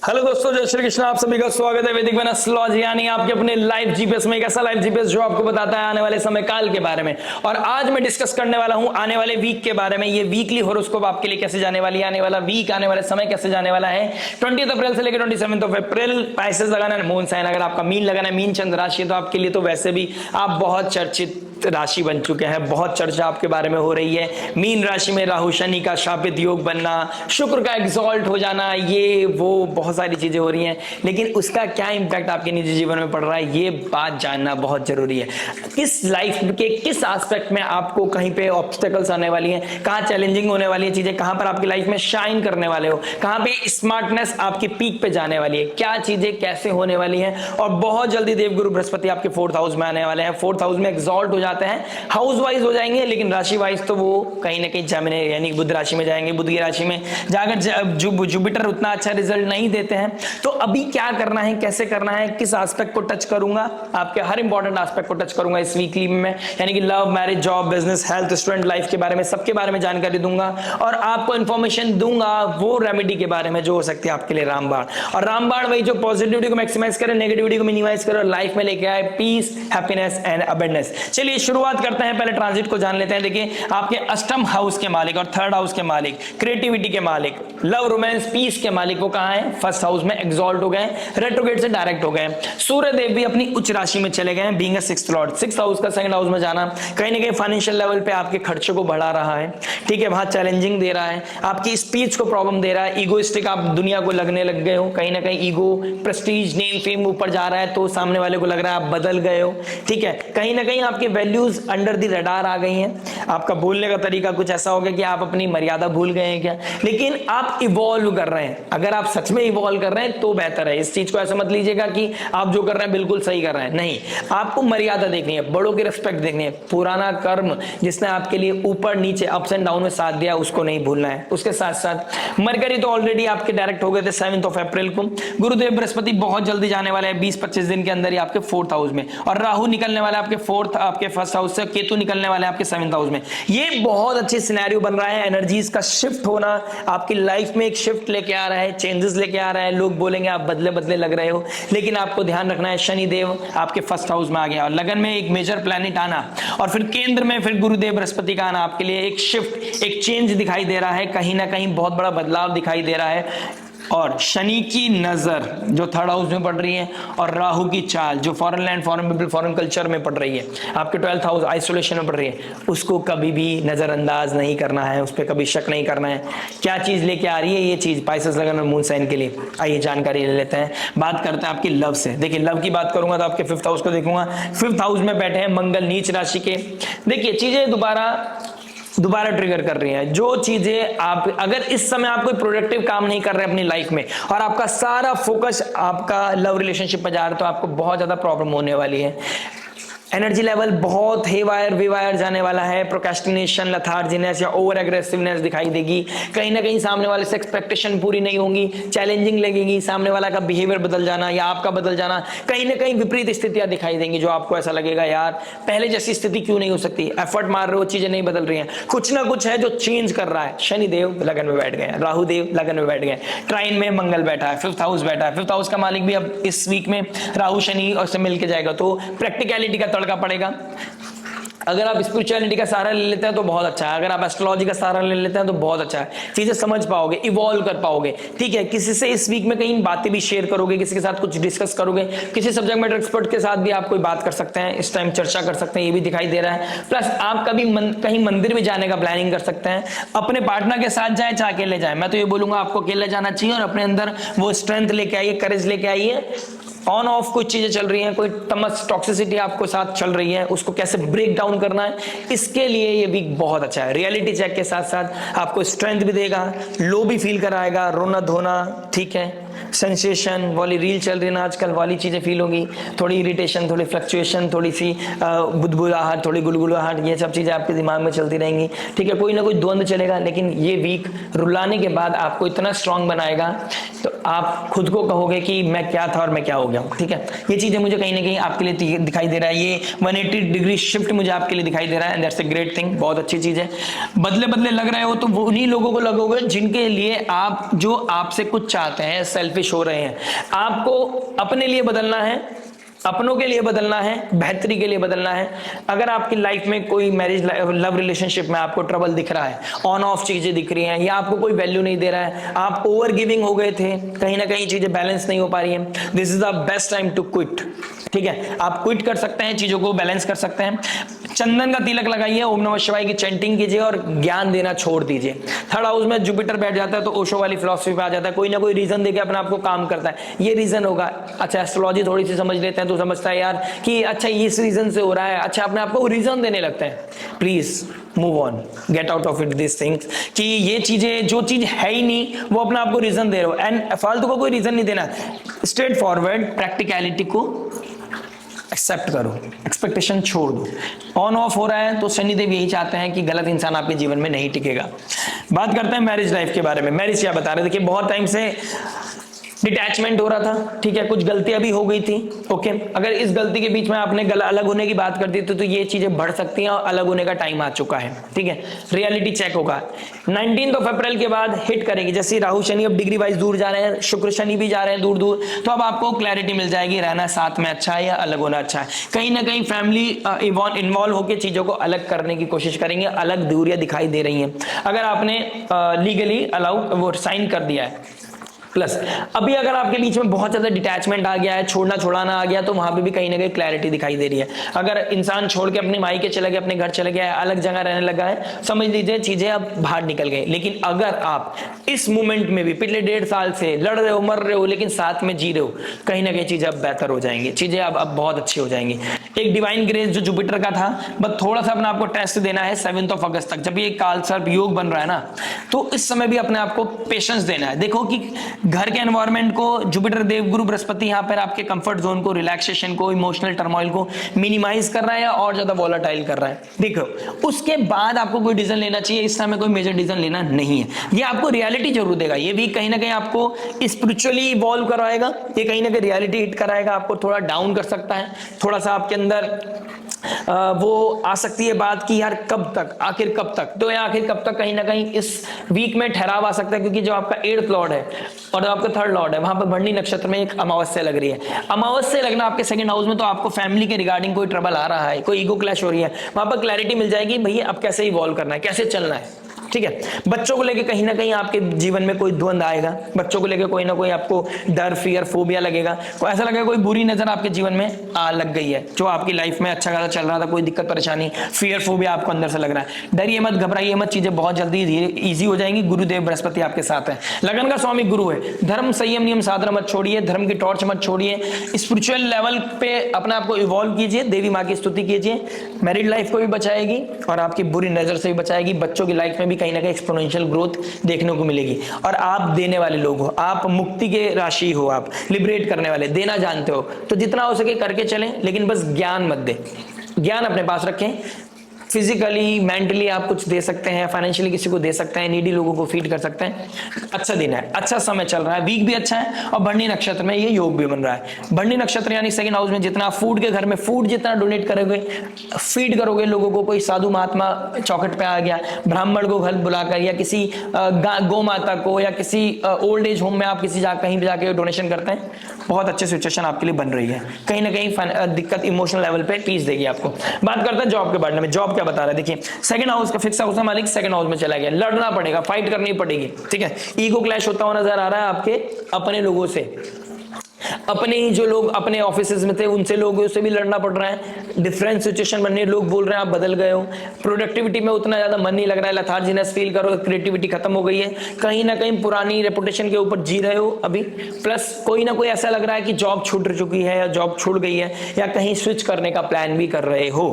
Hello दोस्तों, जय श्री कृष्ण। आप सभी का स्वागत है वैदिक मैन एस्ट्रोलॉजी यानी आपके अपने लाइव जीपीएस में। एक ऐसा लाइव जीपीएस जो आपको बताता है आने वाले समय काल के बारे में। और आज मैं डिस्कस करने वाला हूं आने वाले वीक के बारे में। ये वीकली हॉरोस्कोप आपके लिए कैसे जाने वाली है, आने वाला वीक, आने वाले समय कैसे जाने वाला है 20 अप्रैल से लेकर 27 अप्रैल। पाइसेस लगाना है, मून साइन। अगर आपका मीन लगाना है, मीन चंद्र राशि, तो आपके लिए तो वैसे भी आप बहुत चर्चित राशि बन चुके हैं। बहुत चर्चा आपके बारे में हो रही है। मीन राशि में राहु शनि का शापित योग बनना, शुक्र का एक्सॉल्ट हो जाना, ये वो बहुत सारी चीजें हो रही हैं। लेकिन उसका क्या इंपैक्ट आपके निजी जीवन में पड़ रहा है, ये बात जानना बहुत जरूरी है। किस लाइफ के किस एस्पेक्ट में आपको कहीं पे ऑब्स्टेकल्स आने वाली हैं, कहां चैलेंजिंग होने वाली है चीजें, कहां पर आपकी लाइफ में शाइन करने वाले हो, कहां पे स्मार्टनेस आपकी पीक पे जाने वाली है, क्या चीजें कैसे होने वाली हैं। और बहुत जल्दी देवगुरु बृहस्पति आपके 4th हाउस में आने वाले हैं। 4th हाउस में एक्सॉल्ट हो जाते हैं, हाउस वाइज हो जाएंगे, लेकिन राशि वाइज तो वो कहीं ना कहीं जमिनी यानी बुध राशि में जाएंगे। बुध की राशि में जाकर जुपिटर उतना अच्छा रिजल्ट नहीं देते हैं। तो अभी क्या करना है, कैसे करना है, किस एस्पेक्ट को टच करूंगा, आपके हर इंपॉर्टेंट एस्पेक्ट को टच करूंगा इस वीकली में। यानी कि love, marriage, job, business, health, student life के बारे में, सबके बारे में जानकारी दूंगा। और आपको इंफॉर्मेशन दूंगा वो रेमेडी के बारे में जो हो सकती है आपके लिए रामबाण। और रामबाण वही जो पॉजिटिविटी को मैक्सिमाइज करे, नेगेटिविटी को मिनिमाइज करे और लाइफ में लेके आए पीस, हैप्पीनेस एंड अबंडेंस। चलिए शुरुआत करते हैं, पहले ट्रांजिट को जान लेते हैं। देखिए, आपके अष्टम हाउस के मालिक और 3rd हाउस के मालिक, क्रिएटिविटी के मालिक, लव, रोमांस, पीस के मालिक वो कहां है? 1st हाउस में एक्सॉल्ट हो गए, रेट्रोग्रेड से डायरेक्ट हो गए। सूर्य देव भी अपनी उच्च राशि में चले गए, being a 6th Lord. 6th house का 2nd हाउस में जाना कहीं ना कहीं फाइनेंशियल लेवल पे आपके खर्चों को बढ़ा रहा है। ठीक है, वहां चैलेंजिंग दे रहा है, आपकी स्पीच को प्रॉब्लम दे रहा है। ईगोइस्टिक आप दुनिया को लगने लग गए हो, कहीं ना कहीं ईगो, प्रेस्टीज, नेम, फेम ऊपर जा रहा है तो सामने वाले को लग रहा है आप बदल गए हो। ठीक है, कहीं ना कहीं आपकी वैल्यूज अंडर द रडार आ गई हैं। आपका बोलने का तरीका कुछ ऐसा हो गया कि आप अपनी मर्यादा भूल गए हैं क्या। लेकिन आप इवॉल्व कर रहे हैं। अगर आप सच में इवॉल्व कर रहे हैं तो बेहतर है। इस चीज को ऐसा मत लीजिएगा कि आप जो कर रहे हैं बिल्कुल सही कर रहे हैं, नहीं। आपको मर्यादा देखनी है, बड़ों की रिस्पेक्ट देखनी है। पुराना कर्म जिसने आपके लिए ऊपर नीचे अप्स एंड डाउन में साथ दिया उसको नहीं भूलना है। उसके साथ साथ मरकरी तो ऑलरेडी आपके डायरेक्ट हो गए थे 7 अप्रैल को। गुरुदेव बृहस्पति बहुत जल्दी जाने वाले हैं 20-25 दिन के अंदर ही आपके 4th हाउस में। और राहु निकलने वाले आपके 1st हाउस से, केतु निकलने वाले आपके 7th हाउस में। ये बहुत अच्छी सिनेरियो बन रहा है। एनर्जीज का शिफ्ट होना आपकी लाइफ में एक शिफ्ट लेके आ रहा है, चेंजेस लेके आ रहा है। लोग बोलेंगे आप बदले बदले लग रहे हो, लेकिन आपको ध्यान रखना है शनि देव आपके 1st हाउस में आ गया और लगन में एक मेजर प्लैनेट आना और फिर केंद्र में फिर गुरुदेव बृहस्पति का आना आपके लिए एक शिफ्ट, एक चेंज दिखाई दे रहा है। कहीं ना कहीं बहुत बड़ा बदलाव दिखाई दे रहा है। और शनि की नजर जो 3rd हाउस में पड़ रही है और राहु की चाल जो foreign land, foreign people, foreign culture में पड़ रही है, आपके 12th हाउस आइसोलेशन में पड़ रही है, उसको कभी भी नजरअंदाज नहीं करना है, उस पर कभी शक नहीं करना है। क्या चीज लेके आ रही है ये चीज पाइसेस लगन और मून साइन के लिए, आइए जानकारी ले लेते हैं। बात करते हैं आपकी लव से। देखिए, लव की बात करूंगा तो आपके 5th हाउस को देखूंगा। 5th हाउस में बैठे हैं मंगल नीच राशि के। देखिए, चीजें दोबारा ट्रिगर कर रही हैं। जो चीजें आप अगर इस समय आप कोई प्रोडक्टिव काम नहीं कर रहे अपनी लाइफ में और आपका सारा फोकस आपका लव रिलेशनशिप पर जा रहा है तो आपको बहुत ज्यादा प्रॉब्लम होने वाली है। एनर्जी लेवल बहुत हेवायर विवायर जाने वाला है। प्रोक्रेस्टिनेशन, लथार्जीनेस या ओवर एग्रेसिवनेस दिखाई देगी। कहीं ना कहीं सामने वाले से एक्सपेक्टेशन पूरी नहीं होंगी, चैलेंजिंग लगेगी। सामने वाला का बिहेवियर बदल जाना या आपका बदल जाना, कहीं ना कहीं विपरीत स्थितियां दिखाई देंगी जो आपको ऐसा लगेगा यार पहले जैसी स्थिति क्यों नहीं हो सकती। एफर्ट मार रहे हो, चीजें नहीं बदल रही हैं, कुछ ना कुछ है जो चेंज कर रहा है। शनि देव लगन में बैठ गए, राहु देव लगन में बैठ गए, ट्राइन में मंगल बैठा है, 5th हाउस बैठा है। 5th हाउस का मालिक भी अब इस वीक में राहु शनि और से मिलकर जाएगा तो प्रैक्टिकलिटी का तड़का पड़ेगा। अगर आप स्पिरिचुअलिटी का सहारा ले लेते हैं तो बहुत अच्छा है, अगर आप एस्ट्रोलॉजी का सहारा ले लेते हैं तो बहुत अच्छा है। चीजें समझ पाओगे, इवॉल्व कर पाओगे। ठीक है, किसी से इस वीक में कहीं बातें भी शेयर करोगे, किसी के साथ कुछ डिस्कस करोगे, किसी सब्जेक्ट मैटर एक्सपर्ट के साथ भी आप कोई बात कर सकते हैं, इस टाइम चर्चा कर सकते हैं, ये भी दिखाई दे रहा है। प्लस आप कभी कहीं मंदिर में जाने का प्लानिंग कर सकते हैं। अपने पार्टनर के साथ जाए चाहे अकेले जाए, मैं तो ये बोलूंगा आपको अकेले जाना चाहिए और अपने अंदर वो स्ट्रेंथ लेके आइए, करेज लेके आइए। ऑन ऑफ कुछ चीजें चल रही हैं, कोई तमस टॉक्सिसिटी आपको साथ चल रही है, उसको कैसे ब्रेक डाउन करना है, इसके लिए ये वीक बहुत अच्छा है। रियलिटी चेक के साथ साथ आपको स्ट्रेंथ भी देगा, लो भी फील कराएगा, रोना धोना, ठीक है, सेंसेशन वाली रील चल रही है ना आजकल, वाली चीजें फील होगी। थोड़ी इरिटेशन, थोड़ी फ्लक्चुएशन, थोड़ी सी बुदबुदाहट, थोड़ी गुलगुलाहट, ये सब चीजें आपके दिमाग में चलती रहेंगी। ठीक है, कोई ना कोई द्वंद चलेगा, लेकिन ये वीक रुलाने के बाद आपको इतना स्ट्रांग बनाएगा तो आप खुद को कहोगे कि मैं क्या था और मैं क्या हो गया हूं। ठीक है, ये चीजें मुझे कहीं ना कहीं आपके लिए दिखाई दे रहा है। ये 180 डिग्री शिफ्ट मुझे आपके लिए दिखाई दे रहा है and that's a great thing, बहुत अच्छी चीज है। बदले बदले लग रहे हो तो वो उन्हीं लोगों को लगोगे जिनके लिए आप जो आपसे कुछ चाहते हैं, सेल्फ सेल्फिश हो रहे हैं। आपको अपने लिए बदलना है, अपनों के लिए बदलना है, बेहतरी के लिए बदलना है। अगर आपकी लाइफ में कोई मैरिज लव रिलेशनशिप में आपको ट्रबल दिख रहा है, ऑन ऑफ चीजें दिख रही हैं, या आपको कोई वैल्यू नहीं दे रहा है, आप ओवर गिविंग हो गए थे, कहीं ना कहीं चीजें बैलेंस नहीं हो पा रही हैं, this is the best time to quit. ठीक है, आप क्विट कर सकते हैं, चीजों को बैलेंस कर सकते हैं। चंदन का तिलक लगाइए, ओम नमः शिवाय की चैंटिंग कीजिए और ज्ञान देना छोड़ दीजिए। थर्ड हाउस में जुपिटर बैठ जाता है तो ओशो वाली फिलॉसफी पे आ जाता है, कोई ना कोई रीजन देके अपने आप को काम करता है, ये रीजन होगा। अच्छा, एस्ट्रोलॉजी थोड़ी सी समझ लेते हैं तो समझता है यार कि अच्छा इस रीजन से हो रहा है, अच्छा अपने आप को रीजन देने लगते हैं। Please move on, get out of it this things, कि ये चीजें जो चीज है ही नहीं वो अपने आप को रीजन दे रहे हो, एंड फालतू को कोई रीजन नहीं देना। स्ट्रेट फॉरवर्ड प्रैक्टिकलिटी को एक्सेप्ट करो, एक्सपेक्टेशन छोड़ दो। ऑन ऑफ हो रहा है तो शनिदेव यही चाहते हैं कि गलत इंसान आपके जीवन में नहीं टिकेगा। बात करते हैं मैरिज लाइफ के बारे में। मैरिज क्या बता रहे, देखिए बहुत टाइम से डिटैचमेंट हो रहा था, ठीक है, कुछ गलतियां भी हो गई थी। ओके, अगर इस गलती के बीच में आपने अलग होने की बात कर दी तो ये चीजें बढ़ सकती हैं और अलग होने का टाइम आ चुका है। ठीक है, रियलिटी चेक होगा 19 अप्रैल के बाद हिट करेगी। जैसे राहु शनि अब डिग्री वाइज दूर जा रहे हैं, शुक्र शनि भी जा रहे हैं दूर दूर, तो अब आपको क्लैरिटी मिल जाएगी, रहना साथ में अच्छा है या अलग होना अच्छा है। कहीं ना कहीं फैमिली इन्वॉल्व होकर चीजों को अलग करने की कोशिश करेंगे, अलग दूरियां दिखाई दे रही हैं अगर आपने लीगली अलाउ वो साइन कर दिया है। प्लस अभी अगर आपके बीच में बहुत ज्यादा डिटैचमेंट आ गया है, छोड़ना छुड़ाना आ गया, तो वहां पे भी कहीं ना कहीं क्लैरिटी दिखाई दे रही है। अगर इंसान छोड़ के अपने मायके चला गया, अपने घर चले गया है, अलग जगह रहने लगा है, समझ लीजिए चीजें अब बाहर निकल गई। लेकिन अगर आप इस मोमेंट में भी पिछले 1.5 साल से लड़ रहे हो, मर रहे हो, लेकिन साथ में जी रहे हो, कहीं ना कहीं चीजें अब बेहतर हो जाएंगी, चीजें अब बहुत अच्छी हो जाएंगी। एक डिवाइन ग्रेस जो जुपिटर का था, बस थोड़ा सा अपने आपको टेस्ट देना है 7 अगस्त तक, जब ये काल सर्प योग बन रहा है ना, तो इस समय भी अपने आपको पेशेंस देना है। देखो कि घर के एनवायरनमेंट को जुपिटर देवगुरु बृहस्पति यहाँ पर आपके कंफर्ट जोन को, रिलैक्सेशन को, इमोशनल टर्मोइल को मिनिमाइज कर रहा है या और ज्यादा वॉलेटाइल कर रहा है। देखो उसके बाद आपको कोई डिसीजन लेना चाहिए, इस समय कोई मेजर डिसीजन लेना नहीं है। ये आपको रियलिटी जरूर देगा, ये भी कहीं ना कहीं आपको स्पिरिचुअली इवॉल्व करवाएगा, ये कहीं ना कहीं रियलिटी हिट कराएगा, आपको थोड़ा डाउन कर सकता है, थोड़ा सा आपके अंदर वो आ सकती है बात कि यार कब तक, आखिर कब तक, तो या आखिर कब तक कहीं ना कहीं इस वीक में ठहराव आ सकता है। क्योंकि जो आपका 8th लॉर्ड है और आपका 3rd लॉर्ड है, वहां पर भरणी नक्षत्र में एक अमावस्या लग रही है। अमावस्या लगना आपके 2nd हाउस में, तो आपको फैमिली के रिगार्डिंग कोई ट्रबल आ रहा है, कोई ईगो क्लैश हो रही है, वहां पर क्लैरिटी मिल जाएगी भैया अब कैसे इवॉल्व करना है, कैसे चलना है। ठीक है, बच्चों को लेके कहीं ना कहीं आपके जीवन में कोई द्वंद आएगा, बच्चों को लेके कोई ना कोई आपको डर, फियर, फोबिया लगेगा, कोई ऐसा लगेगा कोई बुरी नजर आपके जीवन में लग गई है। जो आपकी लाइफ में अच्छा खासा चल रहा था, कोई दिक्कत परेशानी, फियर, फोबिया आपको अंदर से लग रहा है। डरिए मत, घबराइए मत, चीजें बहुत जल्दी ईजी हो जाएंगी। गुरुदेव बृहस्पति आपके साथ है, लगन का स्वामी गुरु है। धर्म, संयम, नियम, साधना मत छोड़िए, धर्म की टॉर्च मत छोड़िए, स्पिरिचुअल लेवल पे अपने आप को इवॉल्व कीजिए, देवी माँ की स्तुति कीजिए। मैरिड लाइफ को भी बचाएगी और आपकी बुरी नजर से भी बचाएगी। बच्चों की लाइफ में भी कहीं ना कहीं एक्सपोनेंशियल ग्रोथ देखने को मिलेगी। और आप देने वाले लोग हो, आप मुक्ति के राशि हो, आप लिबरेट करने वाले, देना जानते हो, तो जितना हो सके करके चलें, लेकिन बस ज्ञान मत दे, ज्ञान अपने पास रखें। फिजिकली, मेंटली आप कुछ दे सकते हैं, फाइनेंशियली किसी को दे सकते हैं, नीडी लोगों को फीड कर सकते हैं। अच्छा दिन है, अच्छा समय चल रहा है, वीक भी अच्छा है और भरणी नक्षत्र में ये योग भी बन रहा है। भरणी नक्षत्र यानी 2nd हाउस में जितना फूड के घर में फूड जितना डोनेट करोगे, फीड करोगे लोगों को, कोई साधु महात्मा चौखट पे आ गया, ब्राह्मण को घर बुलाकर, या किसी गौ माता को, या किसी ओल्ड एज होम में आप किसी कहीं भी जाके डोनेशन करते हैं, बहुत अच्छी सिचुएशन आपके लिए बन रही है। कहीं ना कहीं दिक्कत इमोशनल लेवल पे पीस देगी आपको। बात करते हैं जॉब के बारे में। जॉब क्या बता रहा है, देखिए 2nd हाउस का फिक्स हाउस का मालिक 2nd हाउस में चला गया, लड़ना पड़ेगा, फाइट करनी पड़ेगी। ठीक है, ईगो क्लैश होता हुआ नजर आ रहा है आपके अपने लोगों से, अपने ही जो लोग अपने ऑफिसेज में थे उनसे, लोगों से भी लड़ना पड़ रहा है। डिफरेंट सिचुएशन बन रही है, लोग बोल रहे हैं आप बदल गए हो, प्रोडक्टिविटी में उतना ज्यादा मन नहीं लग रहा है, लेथार्जीनेस फील करो, क्रिएटिविटी खत्म हो गई है, कहीं ना कहीं पुरानी रेपुटेशन के ऊपर जी रहे हो अभी। प्लस कोई ना कोई ऐसा लग रहा है कि जॉब छूट चुकी है या जॉब छूट गई है, या कहीं स्विच करने का प्लान भी कर रहे हो।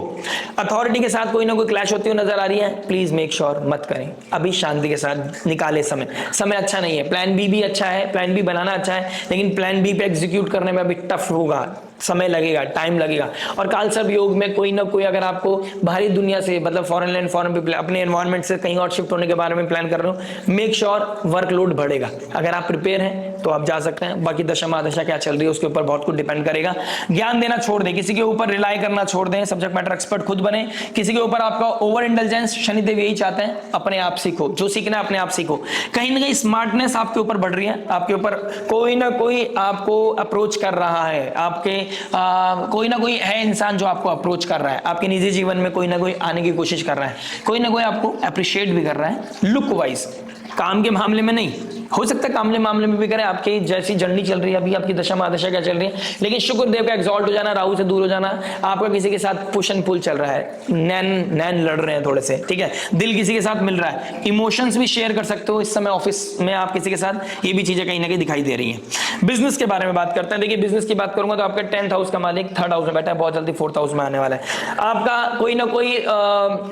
अथॉरिटी के साथ कोई ना कोई क्लैश होती हुई नजर आ रही है, प्लीज मेक श्योर मत करें, अभी शांति के साथ निकाले समय अच्छा नहीं है। प्लान बी भी अच्छा है, प्लान बी बनाना अच्छा है, लेकिन प्लान बी पे एग्जीक्यूट करने में अभी टफ होगा, समय लगेगा, टाइम लगेगा। और काल सर्प योग में कोई ना कोई, अगर आपको बाहरी दुनिया से मतलब फॉरेन लैंड फॉरेन अपने एनवायरनमेंट से कहीं और शिफ्ट होने के बारे में प्लान कर रहे हो, मेक श्योर वर्कलोड बढ़ेगा। अगर आप प्रिपेयर हैं तो आप जा सकते हैं। बाकी दशा महादशा क्या चल रही है उसके ऊपर बहुत कुछ डिपेंड करेगा। ज्ञान देना छोड़ दें, किसी के ऊपर रिलाई करना छोड़ दें, सब्जेक्ट मैटर एक्सपर्ट खुद बने। किसी के ऊपर आपका ओवर इंटेलिजेंस, शनिदेव यही चाहते हैं, अपने आप सीखो, जो सीखना है अपने आप सीखो। कहीं ना कहीं स्मार्टनेस आपके ऊपर बढ़ रही है, आपके ऊपर कोई ना कोई आपको अप्रोच कर रहा है, आपके कोई ना कोई है इंसान जो आपको अप्रोच कर रहा है, आपके निजी जीवन में कोई ना कोई आने की कोशिश कर रहा है, कोई ना कोई आपको अप्रिशिएट भी कर रहा है लुक वाइज। काम के मामले में नहीं, हो सकता है काम के मामले में भी करें, आपकी जैसी जर्नी चल रही है अभी, आपकी दशा महादशा क्या चल रही है, लेकिन शुक्रदेव का एग्जॉल्ट हो जाना, राहु से दूर हो जाना, आपका किसी के साथ पुश एंड पुल चल रहा है, नैन लड़ रहे हैं थोड़े से, ठीक है, दिल किसी के साथ मिल रहा है, इमोशंस भी शेयर कर सकते हो इस समय ऑफिस में आप किसी के साथ, ये भी चीजें कहीं ना कहीं दिखाई दे रही है। बिजनेस के बारे में बात करते हैं। देखिए बिजनेस की बात करूंगा तो आपका 10th हाउस का मालिक 3rd हाउस में बैठा है, बहुत जल्दी 4th हाउस में आने वाला है। आपका कोई ना कोई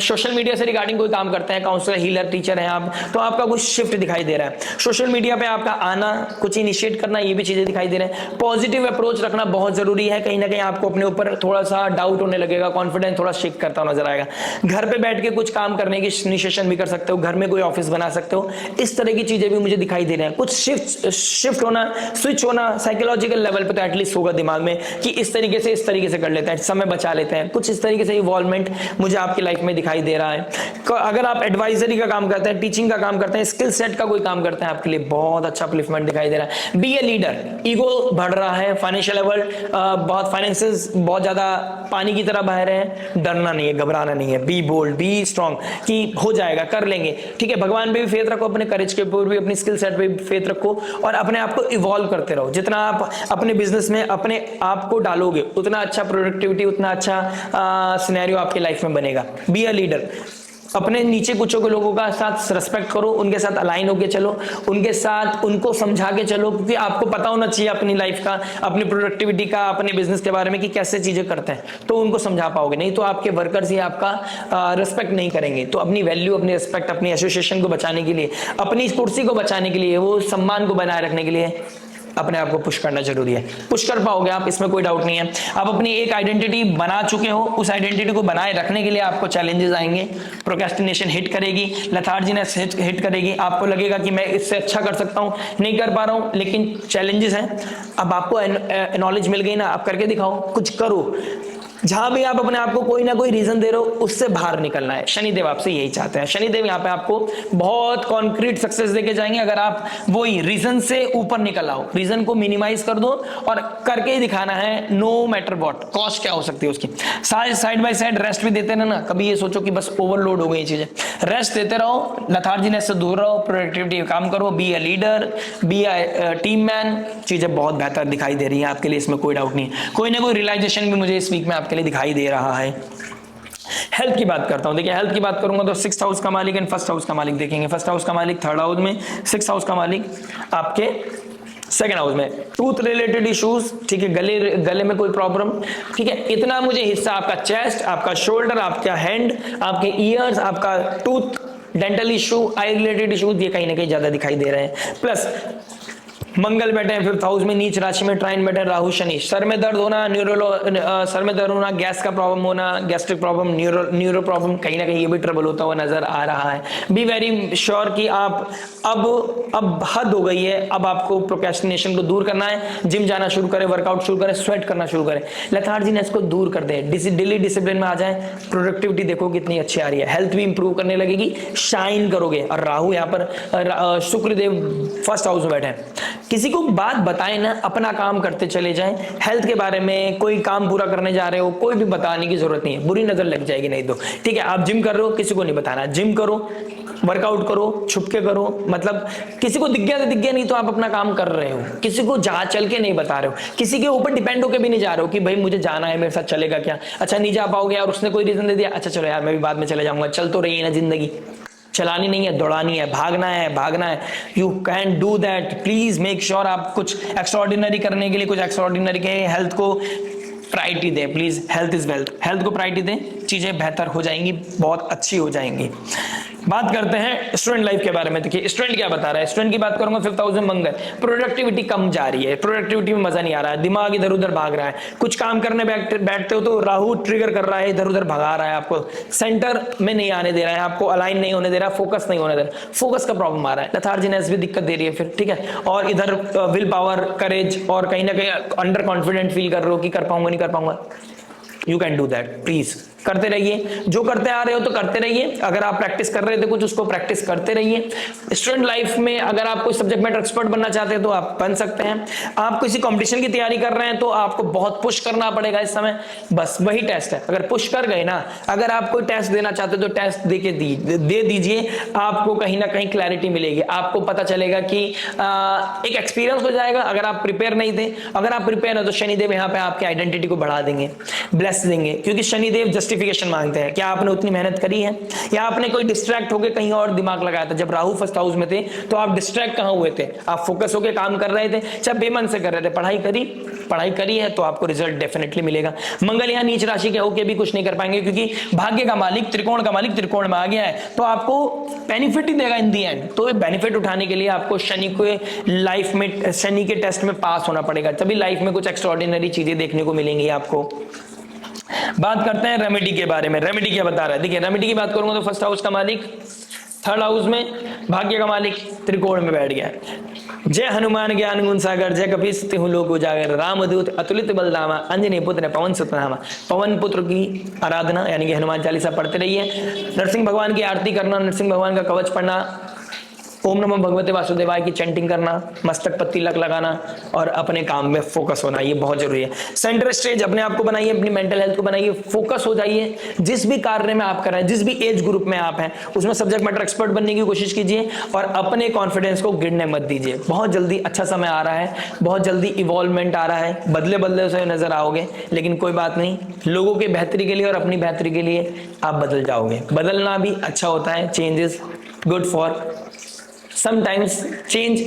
सोशल मीडिया से रिगार्डिंग कोई काम करते हैं, काउंसलर, हीलर, टीचर है आप, तो आपका कुछ शिफ्ट दिखाई दे रहा है। सोशल मीडिया पे आपका आना, कुछ इनिशिएट करना, ये भी चीजें दिखाई दे रहे हैं। पॉजिटिव अप्रोच रखना बहुत जरूरी है। कहीं ना कहीं आपको अपने ऊपर थोड़ा सा डाउट होने लगेगा, कॉन्फिडेंस थोड़ा शेक करता नजर आएगा। घर पे बैठ के कुछ काम करने की इनिशिएशन भी कर सकते हो, घर में कोई ऑफिस बना सकते हो, इस तरह की चीजें भी मुझे दिखाई दे रहे हैं। कुछ शिफ्ट होना, स्विच होना साइकोलॉजिकल लेवल पे तो एटलीस्ट होगा दिमाग में कि इस तरीके से कर लेते हैं, समय बचा लेते हैं, कुछ इस तरीके से इवॉल्वमेंट मुझे आपकी लाइफ में दिखाई दे रहा है। अगर आप एडवाइजरी का काम करते हैं, टीचिंग का काम करते हैं, स्किल सेट का कोई काम करते हैं, आपके लिए बहुत अच्छा अपलिफ्टमेंट दिखाई दे रहा है। बी ए लीडर, ईगो बढ़ रहा है, फाइनेंशियल लेवल बहुत, फाइनेंसेस बहुत ज्यादा पानी की तरह बह रहे हैं, डरना नहीं है, घबराना नहीं है, बी बोल्ड, बी स्ट्रॉन्ग कि हो जाएगा, कर लेंगे, ठीक है। भगवान पे भी फेथ रखो, अपने करेज के ऊपर भी, अपनी स्किल सेट पे भी फेथ रखो और अपने आप को इवॉल्व करते रहो। जितना आप अपने बिजनेस में अपने आप को डालोगे उतना अच्छा प्रोडक्टिविटी, उतना अच्छा सिनेरियो आपके लाइफ में बनेगा। बी अ लीडर, अपने नीचे कुछ लोगों का साथ रेस्पेक्ट करो, उनके साथ अलाइन होके चलो, उनके साथ उनको समझा के चलो, क्योंकि आपको पता होना चाहिए अपनी लाइफ का, अपनी प्रोडक्टिविटी का, अपने बिजनेस के बारे में कि कैसे चीजें करते हैं, तो उनको समझा पाओगे। नहीं तो आपके वर्कर्स ही आपका रिस्पेक्ट नहीं करेंगे। तो अपनी वैल्यू, अपनी रिस्पेक्ट, अपनी एसोसिएशन को बचाने के लिए, अपनी कुर्सी को बचाने के लिए, वो सम्मान को बनाए रखने के लिए अपने आप को पुश करना जरूरी है। पुश कर पाओगे आप, इसमें कोई डाउट नहीं है। आप अपनी एक आइडेंटिटी बना चुके हो, उस आइडेंटिटी को बनाए रखने के लिए आपको चैलेंजेस आएंगे। प्रोक्रेस्टिनेशन हिट करेगी, लेथार्जीनेस हिट करेगी, आपको लगेगा कि मैं इससे अच्छा कर सकता हूं, नहीं कर पा रहा हूं, लेकिन चैलेंजेस हैं। अब आपको नॉलेज मिल गई ना, आप करके दिखाओ, कुछ करो। जहां भी आप अपने आप को कोई ना कोई रीजन दे रहे हो, उससे बाहर निकलना है। शनिदेव आपसे यही चाहते हैं। शनिदेव यहाँ पे आपको बहुत कॉन्क्रीट सक्सेस देके जाएंगे अगर आप वही रीजन से ऊपर निकल आओ। रीजन को मिनिमाइज कर दो और करके ही दिखाना है, नो मैटर व्हाट, कॉस्ट क्या हो सकती है उसकी। साइड बाय साइड रेस्ट भी देते रहना। कभी ये सोचो कि बस ओवरलोड हो गई चीजें, रेस्ट देते रहो, लेथार्जीनेस से दूर रहो, प्रोडक्टिविटी काम करो, be a leader, be a team man. चीजें बहुत बेहतर दिखाई दे रही है आपके लिए, इसमें कोई डाउट नहीं है। कोई ना कोई रियलाइजेशन भी मुझे इस वीक में आपके लिए दिखाई दे रहा है। हेल्थ की बात करता हूं। देखिए हेल्थ की बात करूंगा तो 6th हाउस का मालिक एंड 1st हाउस का मालिक देखेंगे। 1st हाउस का मालिक 3rd हाउस में, 6th हाउस का मालिक आपके 2nd हाउस में। टूथ रिलेटेड इश्यूज, ठीक है, गले में कोई प्रॉब्लम, ठीक है, इतना मुझे हिस्सा आपका चेस्ट, आपका शोल्डर, आपका हैंड, आपके ईयर्स, आपका tooth, dental issue, I related issues, ये कहीं ना कहीं ज्यादा दिखाई दे रहे हैं। प्लस मंगल बैठे हैं 5th हाउस में, नीच राशि में, ट्राइन बैठे राहु शनि। सर में दर्द होना, सर में दर्द होना, गैस का प्रॉब्लम होना, गैस्ट्रिक प्रॉब्लम, न्यूरो प्रॉब्लम, कहीं ना कहीं ये भी ट्रबल होता हुआ नजर आ रहा है। बी वेरी श्योर कि आप अब हद हो गई है, अब आपको प्रोक्रेस्टिनेशन को दूर करना है। जिम जाना शुरू करें, वर्कआउट शुरू करें, स्वेट करना शुरू करें, लेथार्जीनेस को दूर कर दें, डेली डिसिप्लिन में आ जाए। प्रोडक्टिविटी देखो कितनी अच्छी आ रही है, हेल्थ भी इंप्रूव करने लगेगी, शाइन करोगे। और राहु यहाँ पर, शुक्रदेव 1st हाउस में बैठे हैं। किसी को बात बताएं ना, अपना काम करते चले जाएं। हेल्थ के बारे में कोई काम पूरा करने जा रहे हो, कोई भी बताने की जरूरत नहीं है, बुरी नजर लग जाएगी नहीं तो, ठीक है। आप जिम कर रहे हो, किसी को नहीं बताना, जिम करो, वर्कआउट करो, छुपके करो, मतलब किसी को दिख गया नहीं तो आप अपना काम कर रहे हो, किसी को जहां चल के नहीं बता रहे हो, किसी के ऊपर डिपेंड होकर भी नहीं जा रहे हो कि भाई मुझे जाना है, मेरे साथ चलेगा क्या। अच्छा नहीं जा पाओगे यार, उसने कोई रीजन दे दिया, अच्छा चलो यार मैं भी बाद में चले जाऊंगा। चल तो रही है ना जिंदगी, चलानी नहीं है, दौड़ानी है, भागना है। You can do that. Please make sure आप कुछ एक्स्ट्राऑर्डिनरी करने के लिए, कुछ एक्स्ट्राऑर्डिनरी के हेल्थ को प्रायोरिटी दें please. Health is wealth, health को प्रायोरिटी दें, चीजें बेहतर हो जाएंगी, बहुत अच्छी हो जाएंगी। बात करते हैं स्टूडेंट लाइफ के बारे में। देखिए स्टूडेंट क्या बता रहा है, स्टूडेंट की बात करूंगा 5th हाउस में मंगल, प्रोडक्टिविटी कम जा रही है, प्रोडक्टिविटी में मजा नहीं आ रहा है, दिमाग इधर उधर भाग रहा है, कुछ काम करने बैठते हो तो राहु ट्रिगर कर रहा है, इधर उधर भगा रहा है, आपको सेंटर में नहीं आने दे रहा है, आपको अलाइन नहीं होने दे रहा, फोकस नहीं होने दे रहा, फोकस का प्रॉब्लम आ रहा है, लेथार्जीनेस भी दिक्कत दे रही है फिर, ठीक है। और इधर विल पावर, करेज और कहीं ना कहीं अंडर कॉन्फिडेंट फील कर रहे हो कि कर पाऊंगा नहीं कर पाऊंगा। You can do that, please करते रहिए, जो करते आ रहे हो तो करते रहिए। अगर आप प्रैक्टिस कर रहे थे कुछ, उसको प्रैक्टिस करते रहिए। स्टूडेंट लाइफ में अगर आप कोई सब्जेक्ट मैटर एक्सपर्ट बनना चाहते हैं तो आप बन सकते हैं। आप किसी कंपटीशन की तैयारी कर रहे हैं तो आपको बहुत पुश करना पड़ेगा इस समय, बस वही टेस्ट है। अगर पुश कर गए ना, अगर आप कोई टेस्ट देना चाहते हो तो टेस्ट दे दीजिए, आपको कहीं ना कहीं क्लैरिटी मिलेगी, आपको पता चलेगा कि एक एक्सपीरियंस हो जाएगा। अगर आप प्रिपेयर नहीं थे, अगर आप प्रिपेयर हो तो शनिदेव यहाँ पे आपकी आइडेंटिटी को बढ़ा देंगे, ब्लेस देंगे, क्योंकि शनिदेव जस्टिफिकेशन मांगते हैं। क्या आपने उतनी मेहनत करी है या आपने कोई डिस्ट्रैक्ट होकर कहीं और दिमाग लगाया था? जब राहु फर्स्ट हाउस में थे तो आप डिस्ट्रैक्ट कहां हुए थे? आप फोकस होकर काम कर रहे थे, चाहे बेमन से कर रहे थे, पढ़ाई करी है तो आपको रिजल्ट डेफिनेटली मिलेगा। मंगल यहाँ नीच राशि के होके भी कुछ नहीं कर पाएंगे, क्योंकि भाग्य का मालिक, त्रिकोण का मालिक त्रिकोण में आ गया है, तो आपको बेनिफिट ही देगा इन दी एंड। तो बेनिफिट उठाने के लिए आपको शनि के लाइफ में, शनि के टेस्ट में पास होना पड़ेगा, तभी लाइफ में कुछ एक्स्ट्राऑर्डिनरी चीजें देखने को मिलेंगी आपको। बात करते हैं रेमेडी के बारे में। रेमेडी क्या बता रहा है? देखिए रेमेडी की बात करूंगा तो फर्स्ट हाउस का मालिक 3rd हाउस में, भाग्य का मालिक त्रिकोण में बैठ गया। जय हनुमान ज्ञान गुण सागर, जय कपीस तिहु लोक उजागर, रामदूत अतुलित बलधामा, अंजनी पुत्र पवन सुत नामा। पवन पुत्र की आराधना यानी कि हनुमान चालीसा पढ़ते रहिए। नरसिंह भगवान की आरती करना, नरसिंह भगवान का कवच पढ़ना, ओम नमो भगवते वासुदेवाय की चैंटिंग करना, मस्तक पर तिलक लगाना और अपने काम में फोकस होना, ये बहुत जरूरी है। सेंटर स्टेज अपने आप को बनाइए, अपनी मेंटल हेल्थ को बनाइए, फोकस हो जाइए। जिस भी कार्य में आप कर रहे हैं, जिस भी एज ग्रुप में आप हैं, उसमें सब्जेक्ट मैटर एक्सपर्ट बनने की कोशिश कीजिए और अपने कॉन्फिडेंस को गिरने मत दीजिए। बहुत जल्दी अच्छा समय आ रहा है, बहुत जल्दी इवॉल्वमेंट आ रहा है, बदले से नजर आओगे, लेकिन कोई बात नहीं, लोगों के बेहतरी के लिए और अपनी बेहतरी के लिए आप बदल जाओगे। बदलना भी अच्छा होता है, change is good for sometimes, change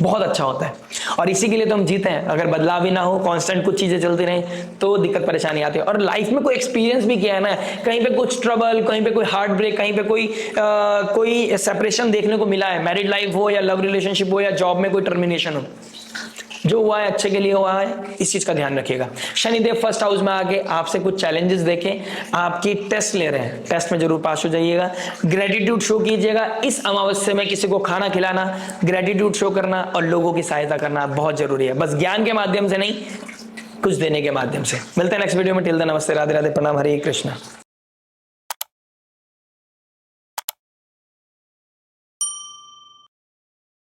बहुत अच्छा होता है और इसी के लिए तो हम जीते हैं। अगर बदलाव ही ना हो, कांस्टेंट कुछ चीजें चलती रहें तो दिक्कत परेशानी आती है। और लाइफ में कोई एक्सपीरियंस भी किया है ना, कहीं पे कुछ ट्रबल, कहीं पे कोई हार्ट ब्रेक, कहीं पे कोई सेपरेशन देखने को मिला है, मैरिड लाइफ हो या लव रिलेशनशिप हो या जॉब में कोई टर्मिनेशन हो, जो हुआ है अच्छे के लिए हुआ है, इस चीज का ध्यान रखिएगा। शनिदेव फर्स्ट हाउस में आके आपसे कुछ चैलेंजेस देके आपकी टेस्ट ले रहे हैं, टेस्ट में जरूर पास हो जाइएगा। ग्रेटिट्यूड शो कीजिएगा। इस अमावस्या में किसी को खाना खिलाना, ग्रेटिट्यूड शो करना और लोगों की सहायता करना बहुत जरूरी है, बस ज्ञान के माध्यम से नहीं, कुछ देने के माध्यम से। मिलते हैं नेक्स्ट वीडियो में। टिल देन नमस्ते, राधे राधे, प्रणाम, हरे कृष्णा।